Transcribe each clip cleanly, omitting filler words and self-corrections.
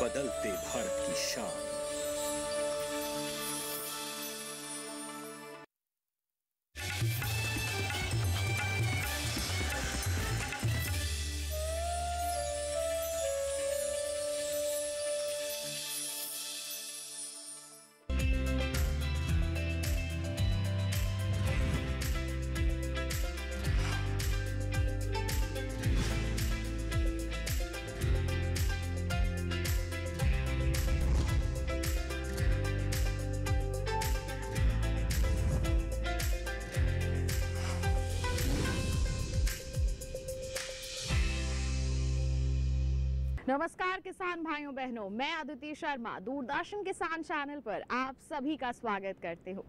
बदलते भारत की शान। नमस्कार किसान भाइयों बहनों, मैं अदिति शर्मा दूरदर्शन किसान चैनल पर आप सभी का स्वागत करती हूँ।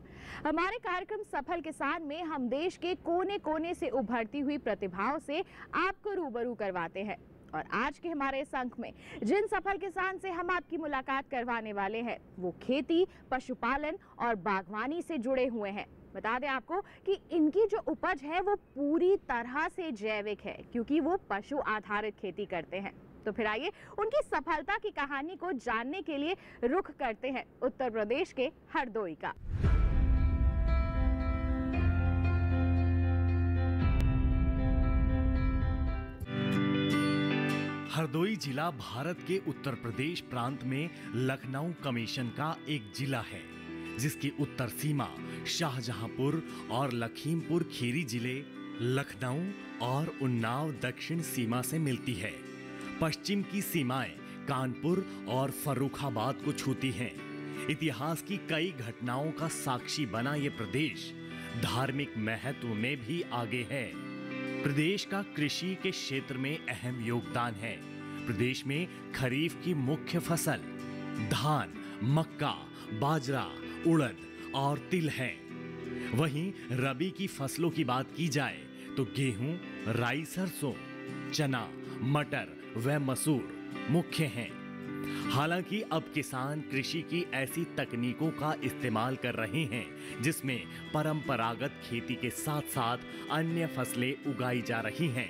हमारे कार्यक्रम सफल किसान में हम देश के कोने कोने से उभरती हुई प्रतिभाओं से आपको रूबरू करवाते हैं। और आज के हमारे इस अंक में जिन सफल किसान से हम आपकी मुलाकात करवाने वाले हैं वो खेती, पशुपालन और बागवानी से जुड़े हुए हैं। बता दें आपको कि इनकी जो उपज है वो पूरी तरह से जैविक है, क्योंकि वो पशु आधारित खेती करते हैं। तो फिर आइए उनकी सफलता की कहानी को जानने के लिए रुख करते हैं उत्तर प्रदेश के हरदोई का। हरदोई जिला भारत के उत्तर प्रदेश प्रांत में लखनऊ कमीशन का एक जिला है, जिसकी उत्तर सीमा शाहजहांपुर और लखीमपुर खीरी जिले, लखनऊ और उन्नाव दक्षिण सीमा से मिलती है। पश्चिम की सीमाएं कानपुर और फर्रुखाबाद को छूती हैं। इतिहास की कई घटनाओं का साक्षी बना ये प्रदेश धार्मिक महत्व में भी आगे है। प्रदेश का कृषि के क्षेत्र में अहम योगदान है। प्रदेश में खरीफ की मुख्य फसल धान, मक्का, बाजरा, उड़द और तिल है। वहीं रबी की फसलों की बात की जाए तो गेहूं, राई, सरसों, चना, मटर व मसूर मुख्य हैं। हालांकि अब किसान कृषि की ऐसी तकनीकों का इस्तेमाल कर रहे हैं जिसमें परंपरागत खेती के साथ साथ अन्य फसलें उगाई जा रही हैं।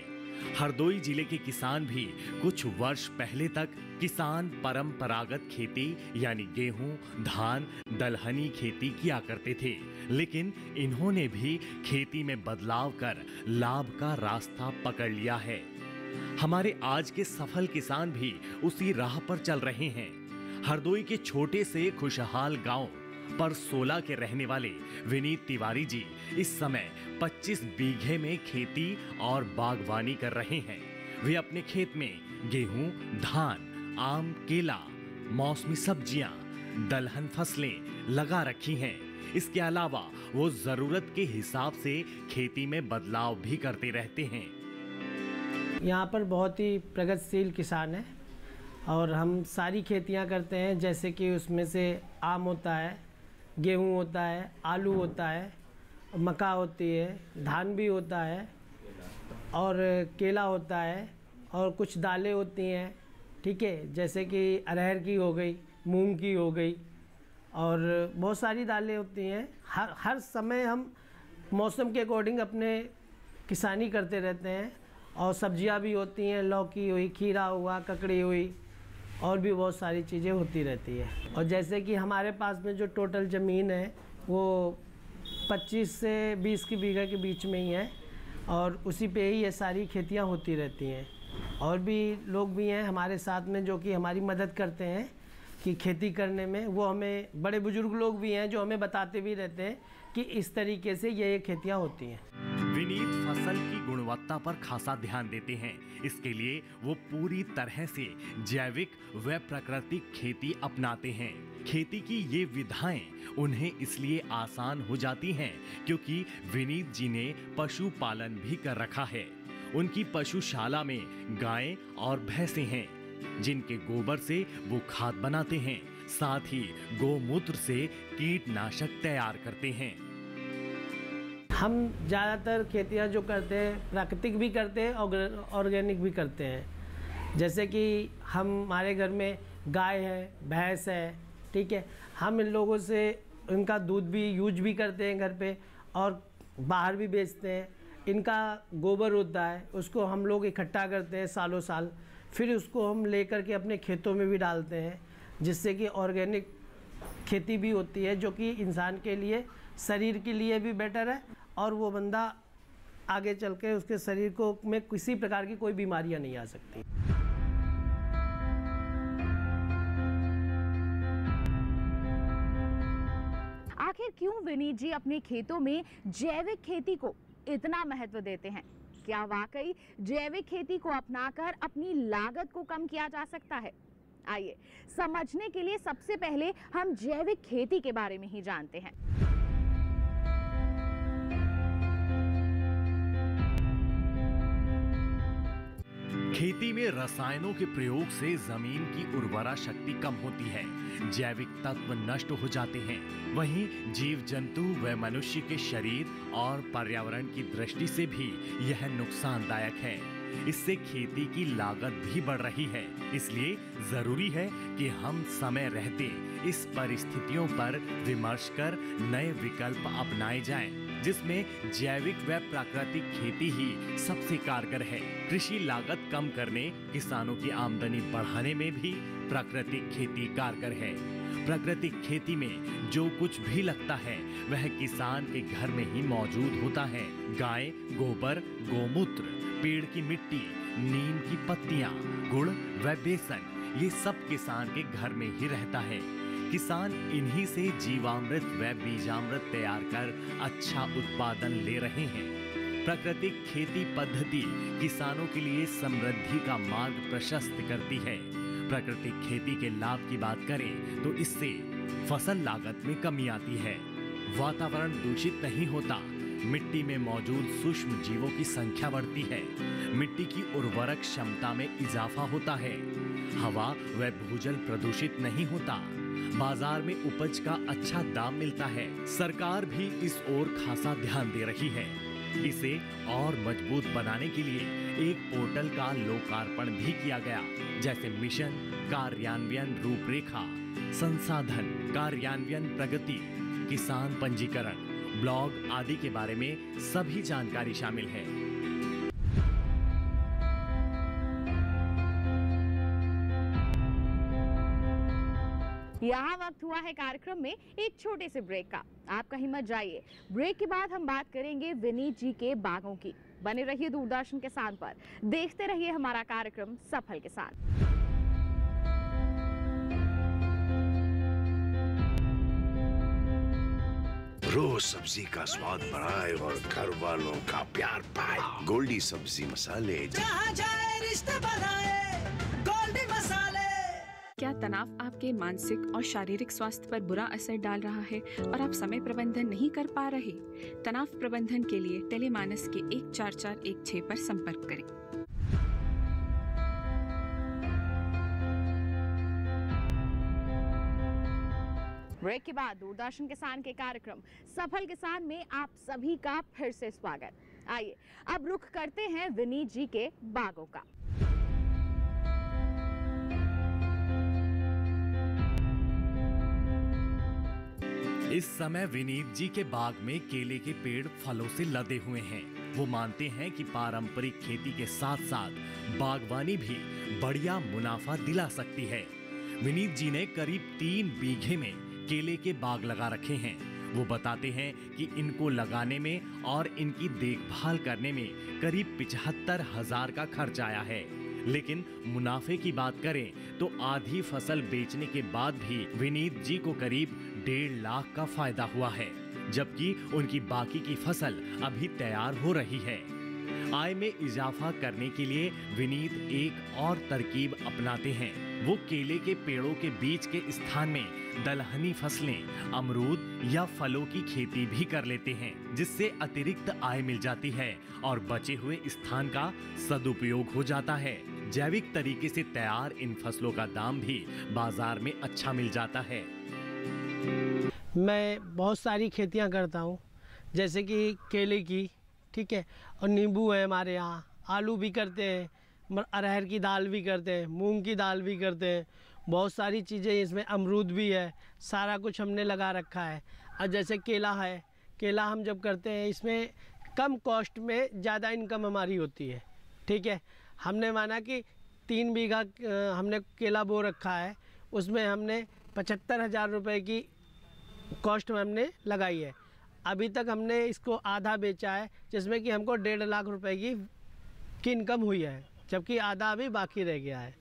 हरदोई जिले के किसान भी कुछ वर्ष पहले तक किसान परंपरागत खेती यानी गेहूं, धान, दलहनी खेती किया करते थे, लेकिन इन्होंने भी खेती में बदलाव कर लाभ का रास्ता पकड़ लिया है। हमारे आज के सफल किसान भी उसी राह पर चल रहे हैं। हरदोई के छोटे से खुशहाल गांव पर 16 के रहने वाले विनीत तिवारी जी इस समय 25 बीघे में खेती और बागवानी कर रहे हैं। वे अपने खेत में गेहूं, धान, आम, केला, मौसमी सब्जियां, दलहन फसलें लगा रखी हैं। इसके अलावा वो जरूरत के हिसाब से खेती में बदलाव भी करते रहते हैं। यहाँ पर बहुत ही प्रगतिशील किसान है और हम सारी खेतियाँ करते हैं, जैसे कि उसमें से आम होता है, गेहूँ होता है, आलू होता है, मक्का होती है, धान भी होता है और केला होता है और कुछ दालें होती हैं, ठीक है, जैसे कि अरहर की हो गई, मूंग की हो गई और बहुत सारी दालें होती हैं। हर समय हम मौसम के अकॉर्डिंग अपने किसानी करते रहते हैं। और सब्जियां भी होती हैं, लौकी हुई, खीरा हुआ, ककड़ी हुई और भी बहुत सारी चीज़ें होती रहती है। और जैसे कि हमारे पास में जो टोटल ज़मीन है वो 25 से 20 की बीघा के बीच में ही है और उसी पे ही ये सारी खेतियां होती रहती हैं। और भी लोग भी हैं हमारे साथ में जो कि हमारी मदद करते हैं कि खेती करने में। वो हमें बड़े बुजुर्ग लोग भी हैं जो हमें बताते भी रहते हैं कि इस तरीके से ये खेतियां होती हैं। विनीत फसल की गुणवत्ता पर खासा ध्यान देते हैं। इसके लिए वो पूरी तरह से जैविक व प्राकृतिक खेती अपनाते हैं। खेती की ये विधाएं उन्हें इसलिए आसान हो जाती हैं क्योंकि विनीत जी ने पशुपालन भी कर रखा है। उनकी पशुशाला में गायें और भैंसें हैं, जिनके गोबर से वो खाद बनाते हैं। साथ ही गोमूत्र से कीटनाशक तैयार करते हैं। हम ज़्यादातर खेतियाँ जो करते हैं प्राकृतिक भी करते हैं और ऑर्गेनिक भी करते हैं। जैसे कि हमारे घर में गाय है, भैंस है, ठीक है, हम इन लोगों से इनका दूध भी यूज भी करते हैं घर पे और बाहर भी बेचते हैं। इनका गोबर होता है उसको हम लोग इकट्ठा करते हैं सालों साल, फिर उसको हम लेकर के अपने खेतों में भी डालते हैं, जिससे कि ऑर्गेनिक खेती भी होती है, जो कि इंसान के लिए, शरीर के लिए भी बेटर है, और वो बंदा आगे चल के उसके शरीर को में किसी प्रकार की कोई बीमारियां नहीं आ सकती। आखिर क्यों विनीत जी अपने खेतों में जैविक खेती को इतना महत्व देते हैं? क्या वाकई जैविक खेती को अपनाकर अपनी लागत को कम किया जा सकता है? आइए समझने के लिए सबसे पहले हम जैविक खेती के बारे में ही जानते हैं। खेती में रसायनों के प्रयोग से जमीन की उर्वरा शक्ति कम होती है, जैविक तत्व नष्ट हो जाते हैं। वहीं जीव जंतु व मनुष्य के शरीर और पर्यावरण की दृष्टि से भी यह नुकसानदायक है। इससे खेती की लागत भी बढ़ रही है। इसलिए जरूरी है कि हम समय रहते इस परिस्थितियों पर विमर्श कर नए विकल्प अपनाए जाएं, जिसमें जैविक व प्राकृतिक खेती ही सबसे कारगर है। कृषि लागत कम करने, किसानों की आमदनी बढ़ाने में भी प्राकृतिक खेती कारगर है। प्राकृतिक खेती में जो कुछ भी लगता है वह किसान के घर में ही मौजूद होता है। गाय, गोबर, गोमूत्र, पेड़ की मिट्टी, नीम की पत्तियां, गुड़ व बेसन, ये सब किसान के घर में ही रहता है। किसान इन्हीं से जीवामृत व बीजामृत तैयार कर अच्छा उत्पादन ले रहे हैं। प्राकृतिक खेती पद्धति किसानों के लिए समृद्धि का मार्ग प्रशस्त करती है। प्राकृतिक खेती के लाभ की बात करें तो इससे फसल लागत में कमी आती है, वातावरण दूषित नहीं होता, मिट्टी में मौजूद सूक्ष्म जीवों की संख्या बढ़ती है, मिट्टी की उर्वरक क्षमता में इजाफा होता है, हवा व भूजल प्रदूषित नहीं होता, बाजार में उपज का अच्छा दाम मिलता है। सरकार भी इस ओर खासा ध्यान दे रही है। इसे और मजबूत बनाने के लिए एक पोर्टल का लोकार्पण भी किया गया, जैसे मिशन, कार्यान्वयन रूपरेखा, संसाधन, कार्यान्वयन प्रगति, किसान पंजीकरण, ब्लॉग आदि के बारे में सभी जानकारी शामिल है। यहाँ वक्त हुआ है कार्यक्रम में एक छोटे से ब्रेक का। आप कहीं मत जाइए। ब्रेक के बाद हम बात करेंगे विनीत जी के बागों की। बने रहिए दूरदर्शन किसान पर, देखते रहिए हमारा कार्यक्रम सफल किसान। रोज सब्जी का स्वाद बढ़ाए और घर वालों का प्यार पाए। गोल्डी सब्जी मसाले, जहाँ जाए रिश्ते बनाए, गोल्डी मसाले। क्या तनाव आपके मानसिक और शारीरिक स्वास्थ्य पर बुरा असर डाल रहा है और आप समय प्रबंधन नहीं कर पा रहे? तनाव प्रबंधन के लिए टेलीमानस के 14416 पर संपर्क करें। ब्रेक के बाद दूरदर्शन किसान के कार्यक्रम सफल किसान में आप सभी का फिर से स्वागत। आइए अब रुख करते हैं विनीत जी के बागों का। इस समय विनीत जी के बाग में केले के पेड़ फलों से लदे हुए हैं। वो मानते हैं कि पारंपरिक खेती के साथ साथ बागवानी भी बढ़िया मुनाफा दिला सकती है। विनीत जी ने करीब 3 बीघे में केले के बाग लगा रखे हैं। वो बताते हैं कि इनको लगाने में और इनकी देखभाल करने में करीब 75,000 का खर्च आया है। लेकिन मुनाफे की बात करें तो आधी फसल बेचने के बाद भी विनीत जी को करीब 1.5 लाख का फायदा हुआ है, जबकि उनकी बाकी की फसल अभी तैयार हो रही है। आय में इजाफा करने के लिए विनीत एक और तरकीब अपनाते हैं। वो केले के पेड़ों के बीच के स्थान में दलहनी फसलें, अमरूद या फलों की खेती भी कर लेते हैं, जिससे अतिरिक्त आय मिल जाती है और बचे हुए स्थान का सदुपयोग हो जाता है। जैविक तरीके से तैयार इन फसलों का दाम भी बाजार में अच्छा मिल जाता है। मैं बहुत सारी खेतियां करता हूं, जैसे कि केले की, ठीक है, और नींबू है हमारे यहाँ, आलू भी करते हैं, अरहर की दाल भी करते हैं, मूंग की दाल भी करते हैं, बहुत सारी चीज़ें, इसमें अमरूद भी है, सारा कुछ हमने लगा रखा है। और जैसे केला है, केला हम जब करते हैं इसमें कम कॉस्ट में ज़्यादा इनकम हमारी होती है, ठीक है। हमने माना कि 3 बीघा हमने केला बो रखा है, उसमें हमने 75,000 रुपये की कॉस्ट हमने लगाई है। अभी तक हमने इसको आधा बेचा है, जिसमें कि हमको 1.5 लाख रुपए की इनकम हुई है, जबकि आधा अभी बाकी रह गया है।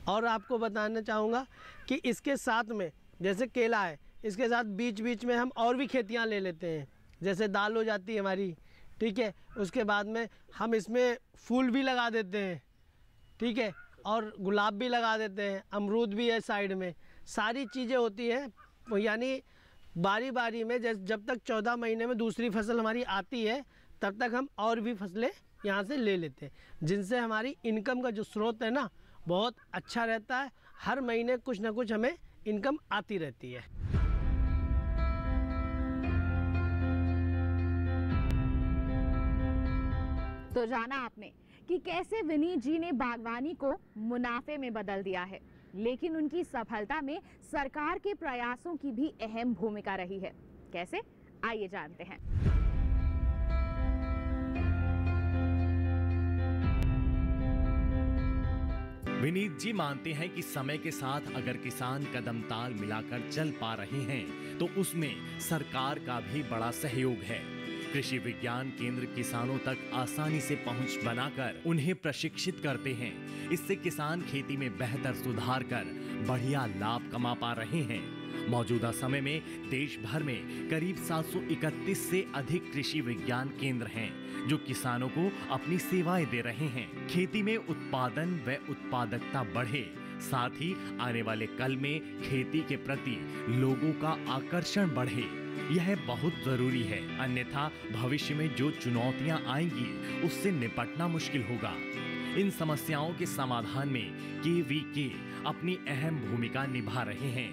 और आपको बताना चाहूँगा कि इसके साथ में जैसे केला है, इसके साथ बीच बीच में हम और भी खेतियाँ ले लेते हैं, जैसे दाल हो जाती है हमारी, ठीक है। उसके बाद में हम इसमें फूल भी लगा देते हैं, ठीक है, और गुलाब भी लगा देते हैं, अमरूद भी है साइड में, सारी चीज़ें होती हैं। यानी बारी बारी में जब तक 14 महीने में दूसरी फसल हमारी आती है, तब तक हम और भी फसलें यहाँ से ले लेते हैं, जिनसे हमारी इनकम का जो स्रोत है ना, बहुत अच्छा रहता है। हर महीने कुछ ना कुछ हमें इनकम आती रहती है। तो जाना आपने कि कैसे विनीत जी ने बागवानी को मुनाफे में बदल दिया है, लेकिन उनकी सफलता में सरकार के प्रयासों की भी अहम भूमिका रही है। कैसे, आइए जानते हैं। विनीत जी मानते हैं कि समय के साथ अगर किसान कदम ताल मिलाकर चल पा रहे हैं, तो उसमें सरकार का भी बड़ा सहयोग है। कृषि विज्ञान केंद्र किसानों तक आसानी से पहुंच बनाकर उन्हें प्रशिक्षित करते हैं। इससे किसान खेती में बेहतर सुधार कर बढ़िया लाभ कमा पा रहे हैं। मौजूदा समय में देश भर में करीब 731 से अधिक कृषि विज्ञान केंद्र हैं, जो किसानों को अपनी सेवाएं दे रहे हैं। खेती में उत्पादन व उत्पादकता बढ़े, साथ ही आने वाले कल में खेती के प्रति लोगों का आकर्षण बढ़े, यह बहुत जरूरी है। अन्यथा भविष्य में जो चुनौतियां आएंगी, उससे निपटना मुश्किल होगा। इन समस्याओं के समाधान में केवीके अपनी अहम भूमिका निभा रहे हैं।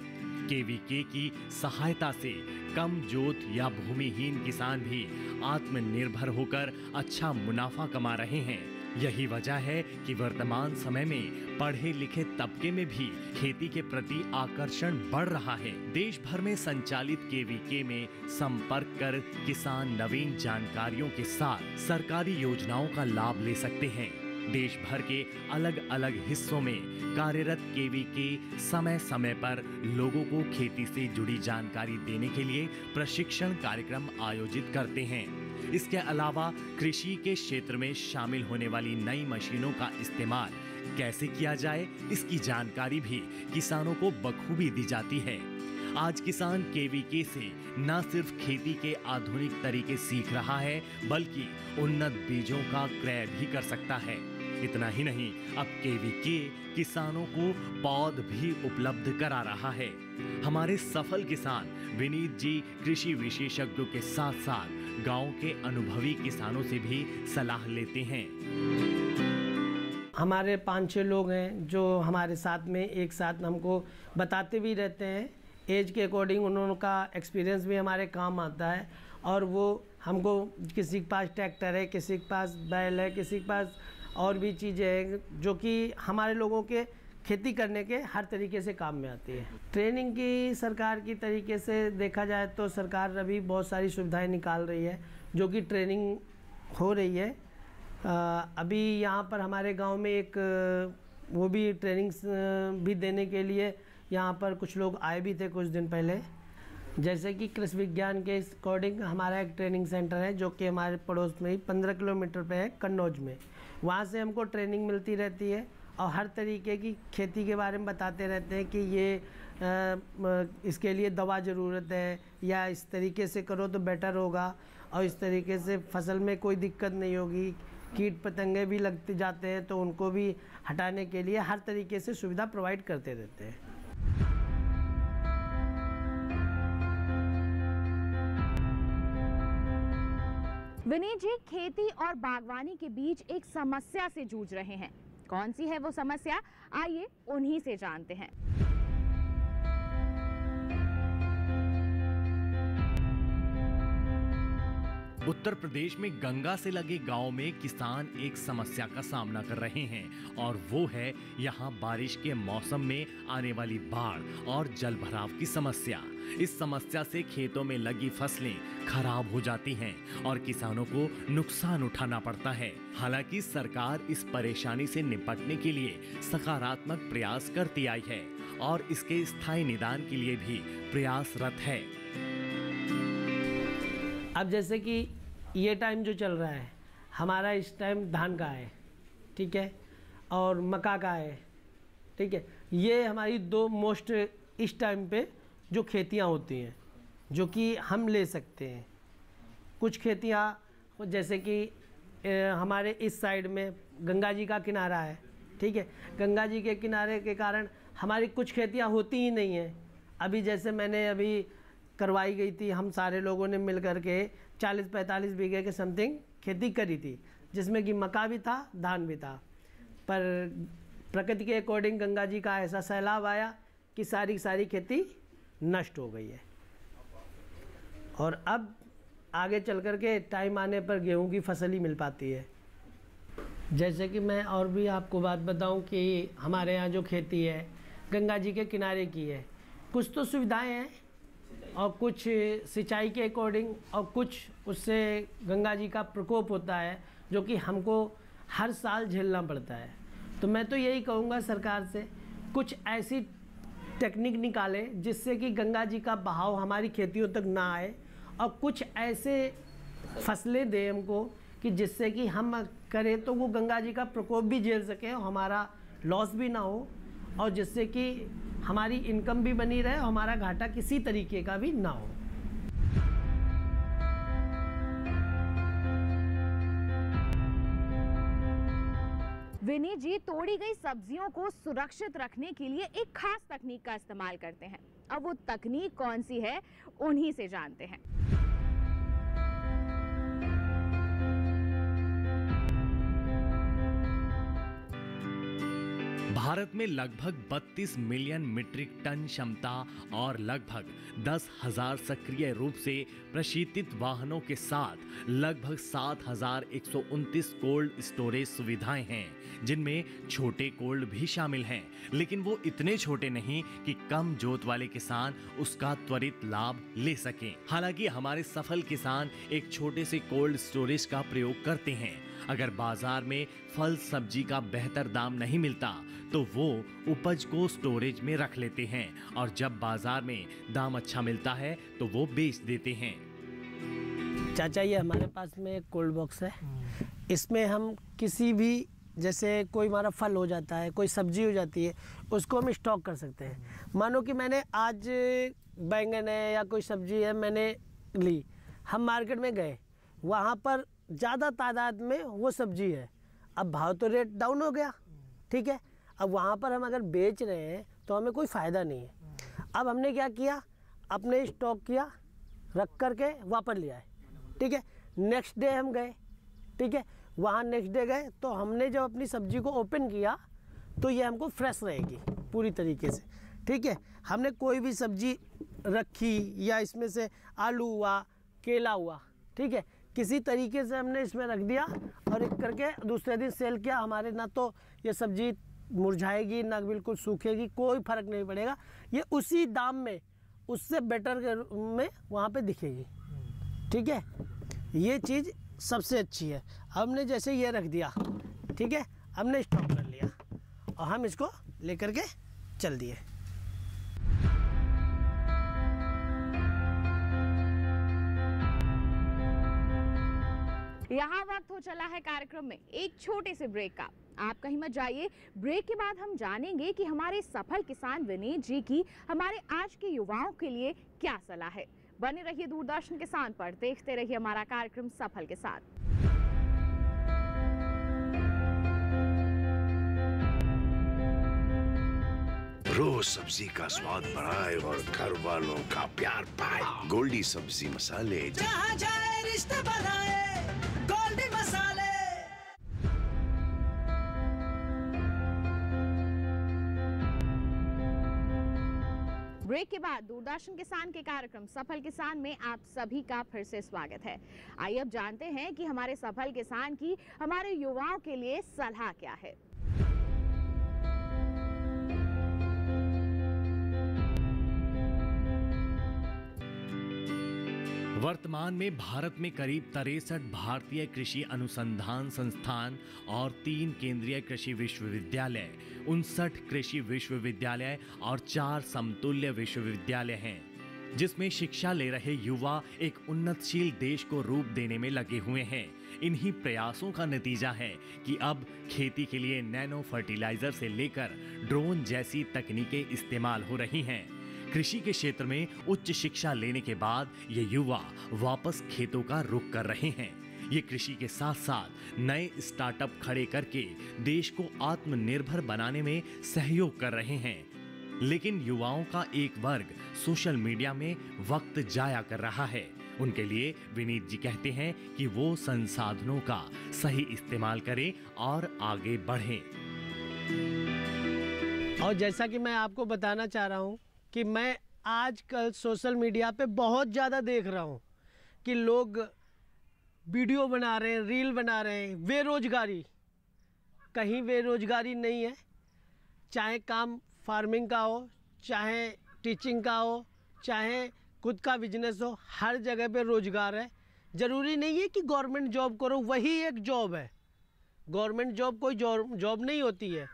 केवीके की सहायता से कम जोत या भूमिहीन किसान भी आत्मनिर्भर होकर अच्छा मुनाफा कमा रहे हैं। यही वजह है कि वर्तमान समय में पढ़े लिखे तबके में भी खेती के प्रति आकर्षण बढ़ रहा है। देश भर में संचालित केवीके में संपर्क कर किसान नवीन जानकारियों के साथ सरकारी योजनाओं का लाभ ले सकते हैं। देश भर के अलग अलग हिस्सों में कार्यरत केवीके समय समय पर लोगों को खेती से जुड़ी जानकारी देने के लिए प्रशिक्षण कार्यक्रम आयोजित करते हैं। इसके अलावा कृषि के क्षेत्र में शामिल होने वाली नई मशीनों का इस्तेमाल कैसे किया जाए, इसकी जानकारी भी किसानों को बखूबी दी जाती है। आज किसान केवीके से न सिर्फ खेती के आधुनिक तरीके सीख रहा है, बल्कि उन्नत बीजों का क्रय भी कर सकता है। इतना ही नहीं, अब केवीके किसानों को पौध भी उपलब्ध करा रहा है। हमारे सफल किसान विनीत जी कृषि विशेषज्ञों के साथ साथ गांव के अनुभवी किसानों से भी सलाह लेते हैं। हमारे 5-6 लोग हैं जो हमारे साथ में एक साथ हमको बताते भी रहते हैं। एज के अकॉर्डिंग उनका एक्सपीरियंस भी हमारे काम आता है, और वो हमको, किसी के पास ट्रैक्टर है, किसी के पास बैल है, किसी के पास और भी चीज़ें हैं जो कि हमारे लोगों के खेती करने के हर तरीके से काम में आती है। ट्रेनिंग की सरकार की तरीके से देखा जाए तो सरकार अभी बहुत सारी सुविधाएं निकाल रही है, जो कि ट्रेनिंग हो रही है। अभी यहाँ पर हमारे गांव में एक वो भी ट्रेनिंग भी देने के लिए यहाँ पर कुछ लोग आए भी थे कुछ दिन पहले। जैसे कि कृषि विज्ञान के अकॉर्डिंग हमारा एक ट्रेनिंग सेंटर है, जो कि हमारे पड़ोस में ही 15 किलोमीटर पे है, कन्नौज में। वहाँ से हमको ट्रेनिंग मिलती रहती है और हर तरीके की खेती के बारे में बताते रहते हैं कि ये इसके लिए दवा ज़रूरत है, या इस तरीके से करो तो बेटर होगा, और इस तरीके से फसल में कोई दिक्कत नहीं होगी। कीट पतंगे भी लगते जाते हैं तो उनको भी हटाने के लिए हर तरीके से सुविधा प्रोवाइड करते रहते हैं। विनीत जी खेती और बागवानी के बीच एक समस्या से जूझ रहे हैं। कौन सी है वो समस्या, आइए उन्हीं से जानते हैं। उत्तर प्रदेश में गंगा से लगे गांव में किसान एक समस्या का सामना कर रहे हैं और वो है यहाँ बारिश के मौसम में आने वाली बाढ़ और जल भराव की समस्या। इस समस्या से खेतों में लगी फसलें खराब हो जाती हैं और किसानों को नुकसान उठाना पड़ता है। हालांकि सरकार इस परेशानी से निपटने के लिए सकारात्मक प्रयास करती आई है और इसके स्थायी निदान के लिए भी प्रयासरत है। अब जैसे कि ये टाइम जो चल रहा है हमारा, इस टाइम धान का है, ठीक है, और मक्का का है, ठीक है। ये हमारी दो मोस्ट इस टाइम पे जो खेतियाँ होती हैं जो कि हम ले सकते हैं। कुछ खेतियाँ जैसे कि हमारे इस साइड में गंगा जी का किनारा है, ठीक है। गंगा जी के किनारे के कारण हमारी कुछ खेतियाँ होती ही नहीं हैं। अभी जैसे मैंने अभी करवाई गई थी, हम सारे लोगों ने मिल कर के 40-45 बीघे के समथिंग खेती करी थी, जिसमें कि मक्का भी था, धान भी था। पर प्रकृति के अकॉर्डिंग गंगा जी का ऐसा सैलाब आया कि सारी खेती नष्ट हो गई है। और अब आगे चल कर के टाइम आने पर गेहूं की फसल ही मिल पाती है। जैसे कि मैं और भी आपको बात बताऊं कि हमारे यहाँ जो खेती है गंगा जी के किनारे की है। कुछ तो सुविधाएं हैं और कुछ सिंचाई के अकॉर्डिंग और कुछ उससे गंगा जी का प्रकोप होता है जो कि हमको हर साल झेलना पड़ता है। तो मैं तो यही कहूँगा सरकार से कुछ ऐसी टेक्निक निकाले जिससे कि गंगा जी का बहाव हमारी खेतियों तक ना आए और कुछ ऐसे फसलें दें हमको कि जिससे कि हम करें तो वो गंगा जी का प्रकोप भी झेल सकें और हमारा लॉस भी ना हो, और जिससे कि हमारी इनकम भी बनी रहे और हमारा घाटा किसी तरीके का भी ना हो। विनीत जी तोड़ी गई सब्जियों को सुरक्षित रखने के लिए एक खास तकनीक का इस्तेमाल करते हैं। अब वो तकनीक कौन सी है उन्हीं से जानते हैं। भारत में लगभग 32 मिलियन मीट्रिक टन क्षमता और लगभग 10,000 सक्रिय रूप से प्रशीतित वाहनों के साथ लगभग 7,129 कोल्ड स्टोरेज सुविधाएं हैं, जिनमें छोटे कोल्ड भी शामिल हैं, लेकिन वो इतने छोटे नहीं कि कम जोत वाले किसान उसका त्वरित लाभ ले सकें। हालांकि हमारे सफल किसान एक छोटे से कोल्ड स्टोरेज का प्रयोग करते हैं। अगर बाजार में फल सब्जी का बेहतर दाम नहीं मिलता तो वो उपज को स्टोरेज में रख लेते हैं और जब बाजार में दाम अच्छा मिलता है तो वो बेच देते हैं। चाचा, ये हमारे पास में एक कोल्ड बॉक्स है। इसमें हम किसी भी, जैसे कोई हमारा फल हो जाता है, कोई सब्जी हो जाती है, उसको हम स्टॉक कर सकते हैं। मानो कि मैंने आज बैंगन है या कोई सब्जी है मैंने ली, हम मार्केट में गए, वहाँ पर ज़्यादा तादाद में वो सब्जी है, अब भाव तो रेट डाउन हो गया, ठीक है। अब वहाँ पर हम अगर बेच रहे हैं तो हमें कोई फ़ायदा नहीं है। अब हमने क्या किया, अपने स्टॉक किया, रख कर के वापस ले आए, ठीक है। नेक्स्ट डे हम गए, ठीक है, वहाँ नेक्स्ट डे गए तो हमने जब अपनी सब्जी को ओपन किया तो ये हमको फ्रेश रहेगी पूरी तरीके से, ठीक है। हमने कोई भी सब्जी रखी या इसमें से आलू हुआ, केला हुआ, ठीक है, किसी तरीके से हमने इसमें रख दिया और एक करके दूसरे दिन सेल किया, हमारे ना तो ये सब्जी मुरझाएगी ना बिल्कुल सूखेगी, कोई फ़र्क नहीं पड़ेगा, ये उसी दाम में उससे बेटर में वहाँ पे दिखेगी, ठीक है। ये चीज़ सबसे अच्छी है। हमने जैसे ये रख दिया, ठीक है, हमने स्टॉक कर लिया और हम इसको लेकर के चल दिए। यहाँ वक्त हो चला है कार्यक्रम में एक छोटे से ब्रेक का। आप कहीं मत जाइए। ब्रेक के बाद हम जानेंगे कि हमारे सफल किसान विनीत जी की हमारे आज के युवाओं के लिए क्या सलाह है। बने रहिए दूरदर्शन किसान पर, देखते रहिए हमारा कार्यक्रम सफल के साथ। रोज सब्जी का स्वाद बढ़ाए और घर वालों का प्यार पाए। गोल्डी सब्जी मसाले, जहाँ जाए रिश्ते बनाए गोल्डी मसाले। ब्रेक के बाद दूरदर्शन किसान के कार्यक्रम सफल किसान में आप सभी का फिर से स्वागत है। आइए अब जानते हैं कि हमारे सफल किसान की हमारे युवाओं के लिए सलाह क्या है। वर्तमान में भारत में करीब 63 भारतीय कृषि अनुसंधान संस्थान और 3 केंद्रीय कृषि विश्वविद्यालय, 59 कृषि विश्वविद्यालय और 4 समतुल्य विश्वविद्यालय हैं, जिसमें शिक्षा ले रहे युवा एक उन्नतशील देश को रूप देने में लगे हुए हैं। इन्हीं प्रयासों का नतीजा है कि अब खेती के लिए नैनो फर्टिलाइजर से लेकर ड्रोन जैसी तकनीकें इस्तेमाल हो रही हैं। कृषि के क्षेत्र में उच्च शिक्षा लेने के बाद ये युवा वापस खेतों का रुख कर रहे हैं। ये कृषि के साथ साथ नए स्टार्टअप खड़े करके देश को आत्मनिर्भर बनाने में सहयोग कर रहे हैं। लेकिन युवाओं का एक वर्ग सोशल मीडिया में वक्त जाया कर रहा है। उनके लिए विनीत जी कहते हैं कि वो संसाधनों का सही इस्तेमाल करें और आगे बढ़ें। और जैसा कि मैं आपको बताना चाह रहा हूँ कि मैं आजकल सोशल मीडिया पे बहुत ज़्यादा देख रहा हूँ कि लोग वीडियो बना रहे हैं, रील बना रहे हैं। बेरोजगारी, कहीं बेरोजगारी नहीं है। चाहे काम फार्मिंग का हो, चाहे टीचिंग का हो, चाहे खुद का बिजनेस हो, हर जगह पे रोजगार है। ज़रूरी नहीं है कि गवर्नमेंट जॉब करो, वही एक जॉब है। गवर्नमेंट जॉब कोई जॉब नहीं होती है।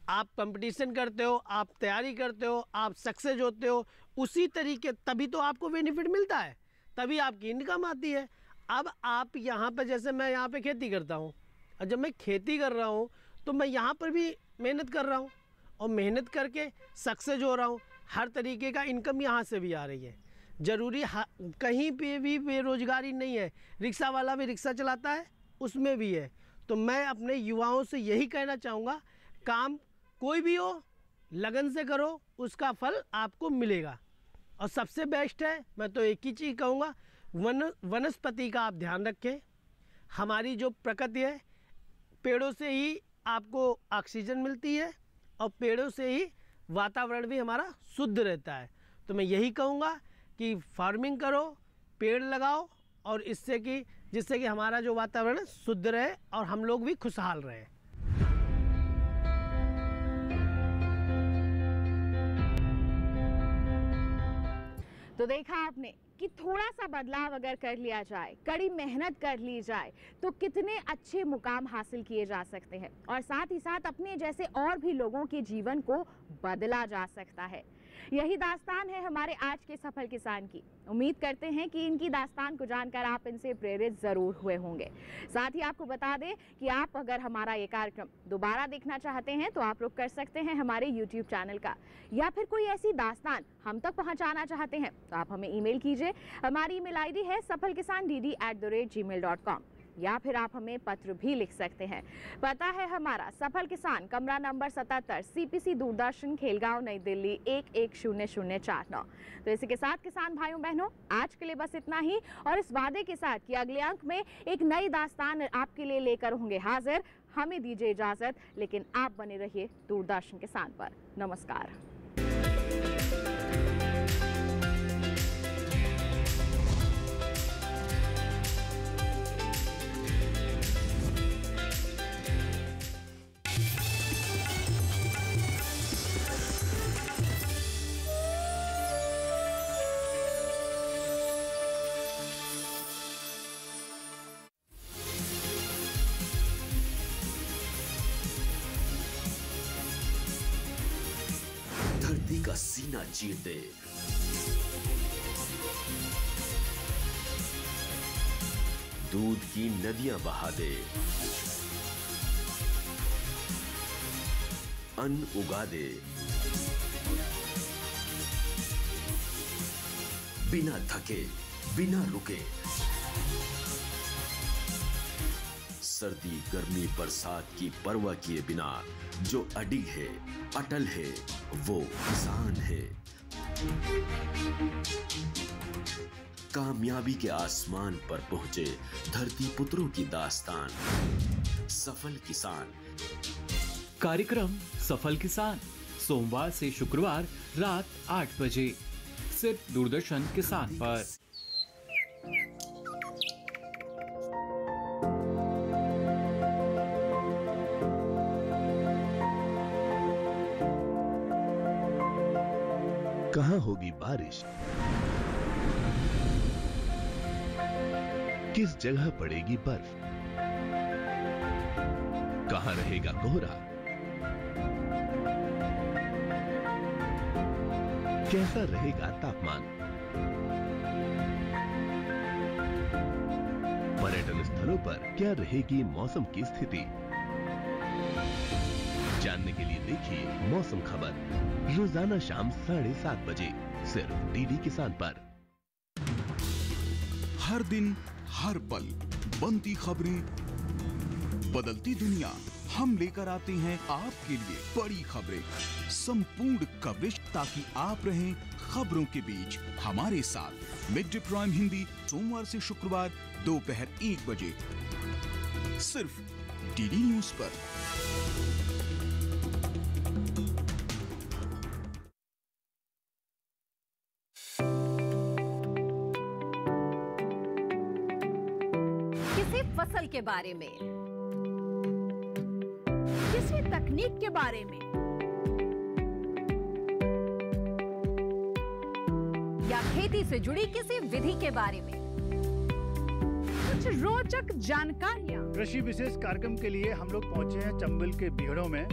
आप कंपटीशन करते हो, आप तैयारी करते हो, आप सक्सेस होते हो, उसी तरीके तभी तो आपको बेनिफिट मिलता है, तभी आपकी इनकम आती है। अब आप यहाँ पे, जैसे मैं यहाँ पे खेती करता हूँ, और जब मैं खेती कर रहा हूँ तो मैं यहाँ पर भी मेहनत कर रहा हूँ और मेहनत करके सक्सेस हो रहा हूँ। हर तरीके का इनकम यहाँ से भी आ रही है। ज़रूरी कहीं पे भी बेरोजगारी नहीं है। रिक्शा वाला भी रिक्शा चलाता है, उसमें भी है। तो मैं अपने युवाओं से यही कहना चाहूँगा, काम कोई भी हो, लगन से करो, उसका फल आपको मिलेगा। और सबसे बेस्ट है, मैं तो एक ही चीज़ कहूँगा, वनस्पति का आप ध्यान रखें। हमारी जो प्रकृति है, पेड़ों से ही आपको ऑक्सीजन मिलती है और पेड़ों से ही वातावरण भी हमारा शुद्ध रहता है। तो मैं यही कहूँगा कि फार्मिंग करो, पेड़ लगाओ, और जिससे कि हमारा जो वातावरण शुद्ध रहे और हम लोग भी खुशहाल रहें। तो देखा आपने कि थोड़ा सा बदलाव अगर कर लिया जाए, कड़ी मेहनत कर ली जाए, तो कितने अच्छे मुकाम हासिल किए जा सकते हैं और साथ ही साथ अपने जैसे और भी लोगों के जीवन को बदला जा सकता है। यही दास्तान है हमारे आज के सफल किसान की। उम्मीद करते हैं कि इनकी दास्तान को जानकर आप इनसे प्रेरित जरूर हुए होंगे। साथ ही आपको बता दें कि आप अगर हमारा ये कार्यक्रम दोबारा देखना चाहते हैं तो आप रुख कर सकते हैं हमारे YouTube चैनल का, या फिर कोई ऐसी दास्तान हम तक पहुंचाना चाहते हैं तो आप हमें ईमेल कीजिए। हमारी ईमेल ID है safalkisan@gmail.com, या फिर आप हमें पत्र भी लिख सकते हैं। पता है हमारा सफल किसान, कमरा नंबर 77, CPC दूरदर्शन, खेलगांव, नई दिल्ली 110049। तो इसी के साथ किसान भाइयों बहनों, आज के लिए बस इतना ही, और इस वादे के साथ कि अगले अंक में एक नई दास्तान आपके लिए लेकर होंगे हाजिर। हमें दीजिए इजाजत, लेकिन आप बने रहिए दूरदर्शन किसान पर। नमस्कार। धरती का सीना चीर दे, दूध की नदियां बहा दे, अन्न उगा दे, बिना थके, बिना रुके। सर्दी, गर्मी, बरसात की परवाह किए बिना जो अडिग है, अटल है, वो किसान है। कामयाबी के आसमान पर पहुंचे धरती पुत्रों की दास्तान, सफल किसान। कार्यक्रम सफल किसान सोमवार से शुक्रवार रात 8 बजे सिर्फ दूरदर्शन किसान पर। कहाँ होगी बारिश, किस जगह पड़ेगी बर्फ, कहाँ रहेगा कोहरा, कैसा रहेगा तापमान। पर्यटन स्थलों पर क्या रहेगी मौसम की स्थिति, जानने के लिए देखिए मौसम खबर रोजाना शाम 7:30 बजे सिर्फ डीडी किसान पर। हर दिन हर पल बनती खबरें, बदलती दुनिया, हम लेकर आते हैं आपके लिए बड़ी खबरें, संपूर्ण कवरेज, ताकि आप रहें खबरों के बीच हमारे साथ। मिड डे प्राइम हिंदी सोमवार से शुक्रवार दोपहर 1 बजे सिर्फ डीडी न्यूज पर। किसी फसल के बारे में, किसी तकनीक के बारे में, या खेती से जुड़ी किसी विधि के बारे में कुछ रोचक जानकारियां। कृषि विशेष कार्यक्रम के लिए हम लोग पहुंचे हैं चंबल के बीहड़ों में।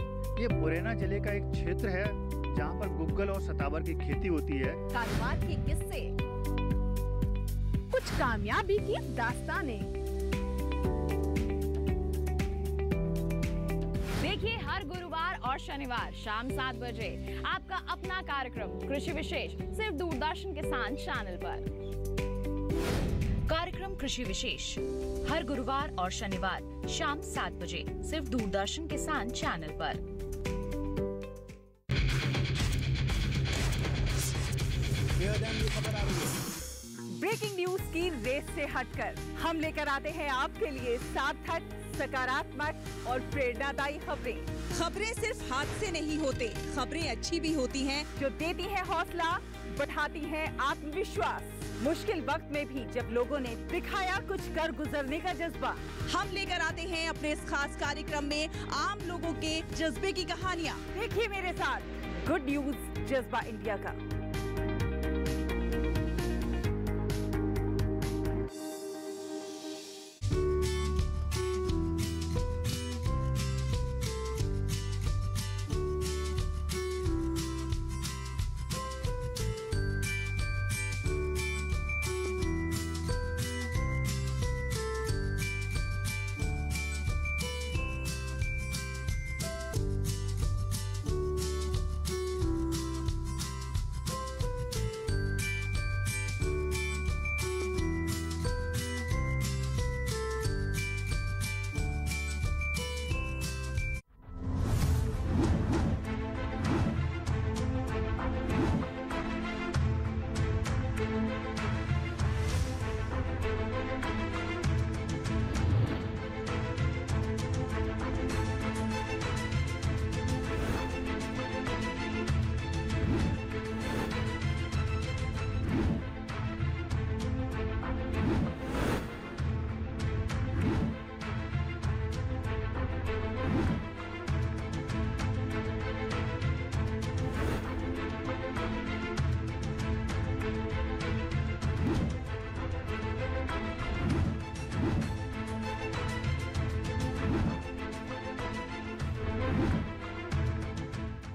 ये मुरैना जिले का एक क्षेत्र है जहां पर गुग्गल और सतावर की खेती होती है। कारोबार के किस्से, कुछ कामयाबी की दास्तानें। देखिए हर गुरुवार और शनिवार शाम 7 बजे आपका अपना कार्यक्रम कृषि विशेष सिर्फ दूरदर्शन किसान चैनल पर। कार्यक्रम कृषि विशेष हर गुरुवार और शनिवार शाम 7 बजे सिर्फ दूरदर्शन किसान चैनल पर। ब्रेकिंग न्यूज की रेस से हटकर हम लेकर आते हैं आपके लिए सार्थक, सकारात्मक और प्रेरणादायी खबरें। खबरें सिर्फ हाथ से नहीं होते, खबरें अच्छी भी होती हैं जो देती हैं हौसला, बढ़ाती हैं आत्मविश्वास। मुश्किल वक्त में भी जब लोगों ने दिखाया कुछ कर गुजरने का जज्बा, हम लेकर आते हैं अपने इस खास कार्यक्रम में आम लोगों के जज्बे की कहानियाँ। देखिए मेरे साथ गुड न्यूज जज्बा इंडिया का।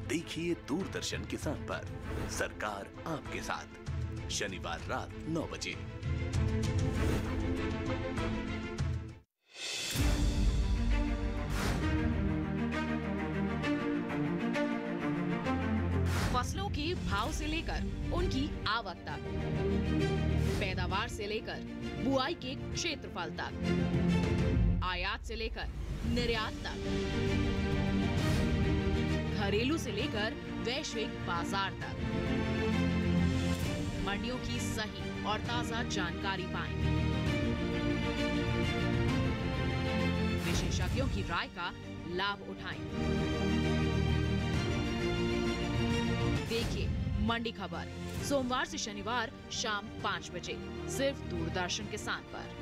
देखिए दूरदर्शन किसान पर सरकार आपके साथ शनिवार रात 9 बजे। फसलों के भाव से लेकर उनकी आवक तक, पैदावार से लेकर बुआई के क्षेत्रफल तक, आयात से लेकर निर्यात तक, घरेलू से लेकर वैश्विक बाजार तक, मंडियों की सही और ताजा जानकारी पाएं। विशेषज्ञों की राय का लाभ उठाएं। देखिए मंडी खबर सोमवार से शनिवार शाम 5 बजे सिर्फ दूरदर्शन किसान पर।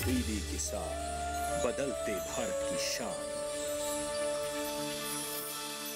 डीडी किसान, बदलते भारत की शान।